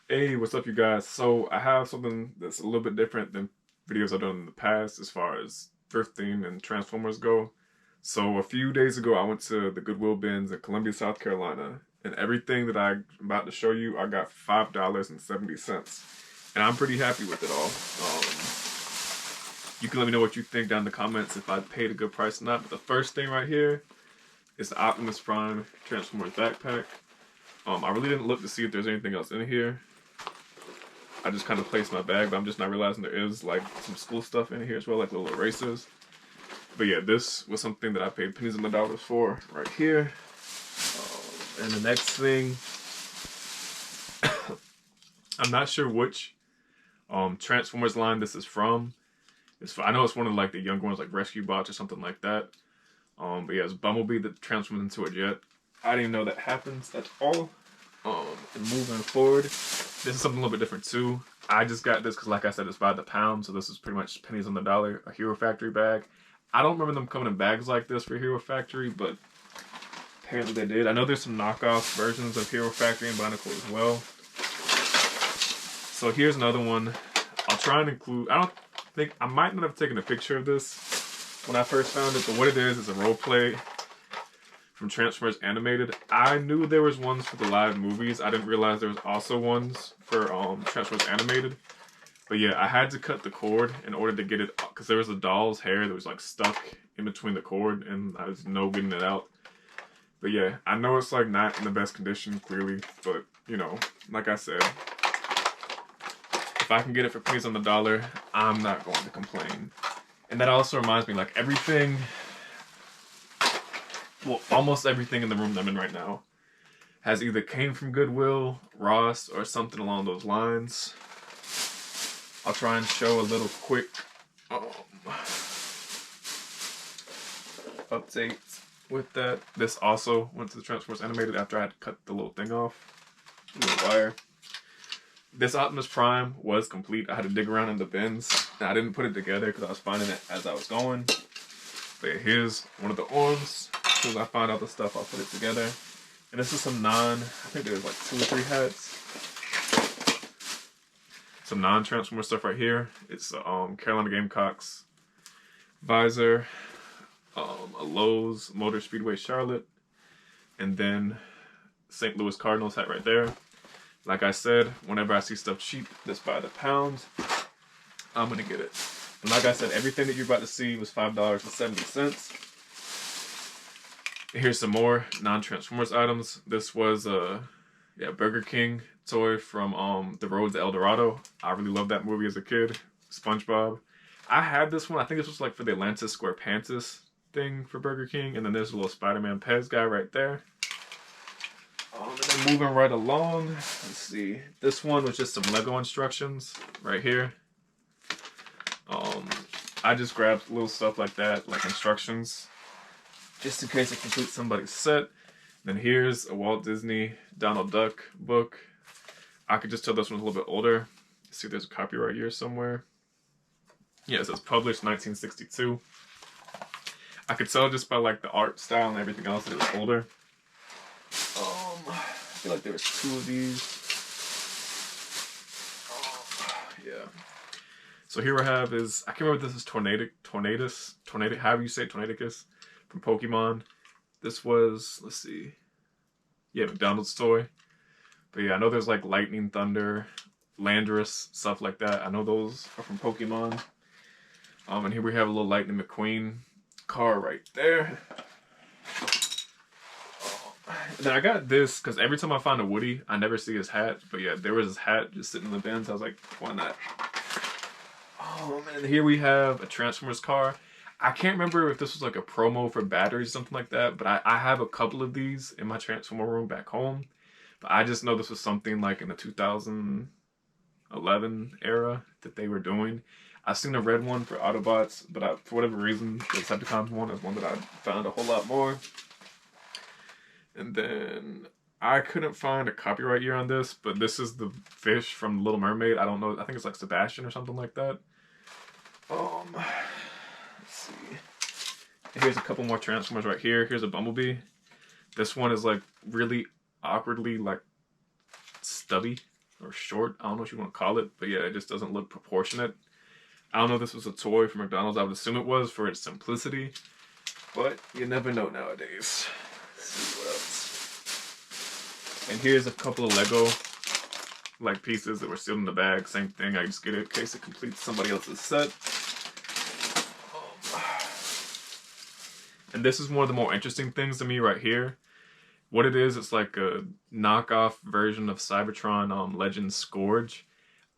Hey, what's up, you guys? So I have something that's a little bit different than videos I've done in the past as far as thrifting and Transformers go. So a few days ago, I went to the Goodwill bins in Columbia, South Carolina, and everything that I'm about to show you, I got $5.70, and I'm pretty happy with it all. You can let me know what you think down in the comments if I paid a good price or not. But the first thing right here is the Optimus Prime Transformers backpack. I really didn't look to see if there's anything else in here. I just kind of placed my bag, but I'm just not realizing there is like some school stuff in here as well, like little erasers. But yeah, this was something that I paid pennies on the dollars for right here. And the next thing, I'm not sure which Transformers line this is from. I know it's one of like the younger ones, like Rescue Bots or something like that. But yeah, it's Bumblebee that transforms into a jet. I didn't even know that happens at all. And moving forward, this is something a little bit different too. I just got this because, like I said, it's by the pound, so this is pretty much pennies on the dollar. A Hero Factory bag. I don't remember them coming in bags like this for Hero Factory, but apparently they did. I know there's some knockoff versions of Hero Factory and Bionicle as well. So here's another one. I'll try and include. I don't think I might not have taken a picture of this when I first found it, but what it is a role play from Transformers Animated. I knew there was ones for the live movies. I didn't realize there was also ones for Transformers Animated. But yeah, I had to cut the cord in order to get it, because there was a doll's hair that was like stuck in between the cord, and I was no getting it out. But yeah, I know it's like not in the best condition, clearly, but you know, like I said, if I can get it for pennies on the dollar, I'm not going to complain. And that also reminds me, like everything, well, almost everything in the room that I'm in right now has either came from Goodwill, Ross, or something along those lines. I'll try and show a little quick update with that. This also went to the Transformers Animated after I had to cut the little thing off, the little wire. This Optimus Prime was complete. I had to dig around in the bins, and I didn't put it together because I was finding it as I was going. But yeah, here's one of the arms. As soon as I find out the stuff, I'll put it together. And this is some I think there's like 2 or 3 hats. Some non-Transformer stuff right here. It's Carolina Gamecocks visor, a Lowe's Motor Speedway Charlotte, and then St. Louis Cardinals hat right there. Like I said, whenever I see stuff cheap that's by the pound, I'm gonna get it. And like I said, everything that you're about to see was $5.70. Here's some more non-Transformers items. This was Burger King toy from The Road to El Dorado. I really loved that movie as a kid. SpongeBob. I had this one. I think this was like for the Atlantis Square Pantis thing for Burger King. And then there's a little Spider-Man Pez guy right there. And then moving right along, let's see. This one was just some Lego instructions right here. I just grabbed little stuff like that, like instructions, just in case it completes somebody's set. Then here's a Walt Disney Donald Duck book. I could just tell this one's a little bit older. See, there's a copyright year somewhere. Yeah, it says published 1962. I could tell just by like the art style and everything else that it was older. I feel like there was 2 of these. Yeah. So here I have is, I can't remember if this is Tornadus, however you say it, Tornadicus, from Pokemon. This was, let's see, yeah, McDonald's toy. But yeah, I know there's like Lightning, Thunder, Landorus, stuff like that. I know those are from Pokemon. And here we have a little Lightning McQueen car right there. And then I got this because every time I find a Woody, I never see his hat. But yeah, there was his hat just sitting in the bins. I was like, why not? And here we have a Transformers car. I can't remember if this was like a promo for batteries or something like that, but I have a couple of these in my Transformer room back home. But I just know this was something like in the 2011 era that they were doing. I've seen a red one for Autobots, but for whatever reason, the Decepticons one is one that I found a whole lot more. And then I couldn't find a copyright year on this, but this is the fish from Little Mermaid. I don't know. I think it's like Sebastian or something like that. Let's see. Here's a couple more Transformers right here. Here's a Bumblebee. This one is like really awkwardly like stubby. or short. I don't know what you want to call it, but yeah, it just doesn't look proportionate. I don't know if this was a toy from McDonald's. I would assume it was for its simplicity, but you never know nowadays. Let's see what else. And here's a couple of Lego like pieces that were sealed in the bag. Same thing. I just get it in case it completes somebody else's set. And this is one of the more interesting things to me right here. What it is, it's like a knockoff version of Cybertron Legends Scourge.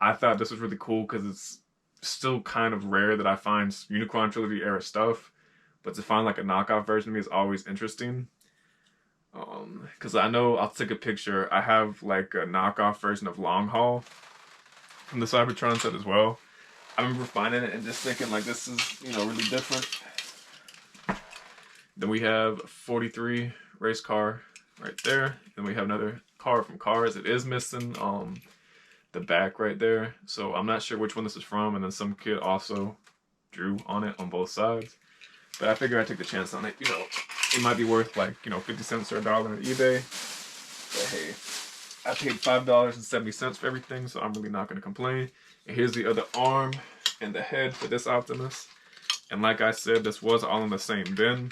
I thought this was really cool because it's still kind of rare that I find Unicron Trilogy era stuff. But to find like a knockoff version of me is always interesting. Because I know, I'll take a picture. I have like a knockoff version of Long Haul from the Cybertron set as well. I remember finding it and just thinking like this is, you know, really different. Then we have 43 race car right there. Then we have another car from Cars. It is missing the back right there. So I'm not sure which one this is from. And then some kid also drew on it on both sides. But I figured I'd take the chance on it. You know, it might be worth like, you know, 50 cents or $1 on eBay. But hey, I paid $5.70 for everything, so I'm really not going to complain. And here's the other arm and the head for this Optimus. And like I said, this was all in the same bin.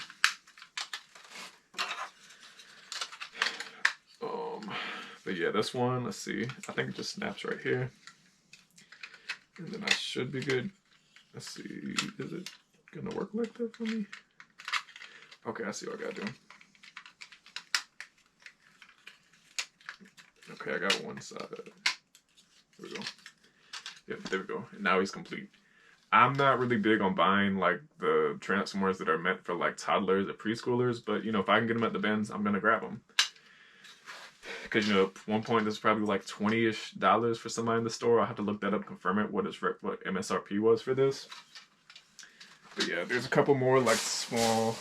But yeah, this one, let's see. I think it just snaps right here. And then I should be good. Let's see, is it gonna work like that for me? Okay, I see what I gotta do. Okay, I got one side. There we go. Yep, there we go. And now he's complete. I'm not really big on buying like the Transformers that are meant for like toddlers or preschoolers, but you know, if I can get them at the bins, I'm gonna grab them. Because, you know, at one point there's probably like $20-ish for somebody in the store. I'll have to look that up, confirm it, what MSRP was for this. But yeah, there's a couple more like small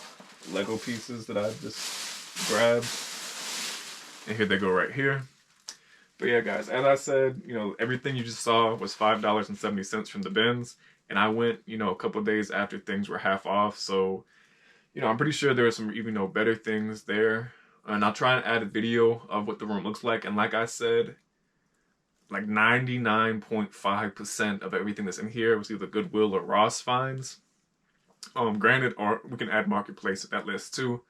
Lego pieces that I just grabbed. And here they go right here. But yeah, guys, as I said, you know, everything you just saw was $5.70 from the bins. And I went, you know, a couple of days after things were half off. So, you know, I'm pretty sure there are some even, you know, better things there. And I'll try and add a video of what the room looks like. And like I said, like 99.5% of everything that's in here was either Goodwill or Ross finds. Granted, or we can add Marketplace to that list too.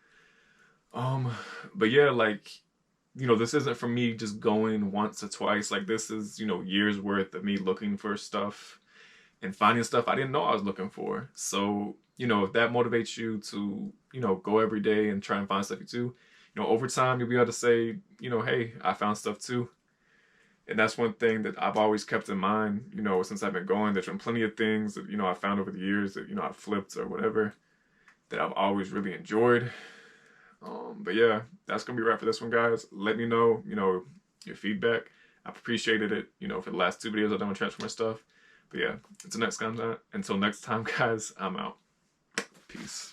But yeah, like, you know, this isn't for me just going once or twice. Like, this is, you know, years worth of me looking for stuff and finding stuff I didn't know I was looking for. So, you know, if that motivates you to, you know, go every day and try and find stuff you do, you know, over time, you'll be able to say, you know, hey, I found stuff too. And that's one thing that I've always kept in mind, you know, since I've been going. There's been plenty of things that, you know, I found over the years that, you know, I've flipped or whatever that I've always really enjoyed. But yeah, that's going to be a wrap for this one, guys. Let me know, you know, your feedback. I've appreciated it, you know, for the last 2 videos I've done with Transformers stuff. But yeah, until next time, guys, I'm out. Peace.